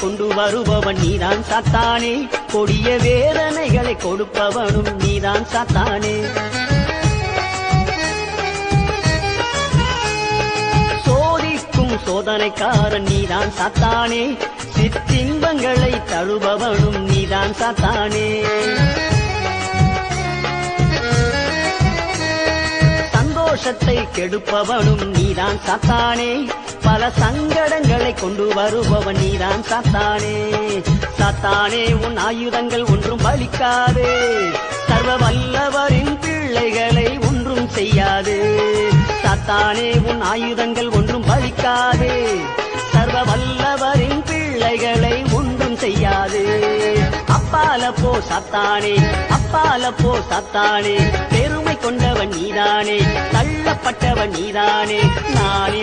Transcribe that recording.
கொண்டு வருபவன் நீதான் சாத்தானே, கொடிய வேதனைகளை கொடுப்பவனும் நீதான் சாத்தானே. சோதிக்கும் சோதனைக்காரன் நீதான் சாத்தானே, சிற்றின்பங்களை தழுபவனும் நீதான் சாத்தானே. சந்தோஷத்தை கெடுப்பவனும் நீதான் சாத்தானே, பல சங்கடங்களை கொண்டு வருபவன் நீதான் சாத்தானே. சாத்தானே உன் ஆயுதங்கள் ஒன்றும் பலிக்காது, சர்வ வல்லவரின் பிள்ளைகளை ஒன்றும் செய்யாது. சாத்தானே உன் ஆயுதங்கள் ஒன்றும் பலிக்காது, சர்வ வல்லவரின் பிள்ளைகளை ஒன்றும் செய்யாது. அப்பால போ சாத்தானே, அப்பால போ சாத்தானே, பெருமை கொண்டவன் நீதானே, தள்ளப்பட்டவன் நீதானே. நான்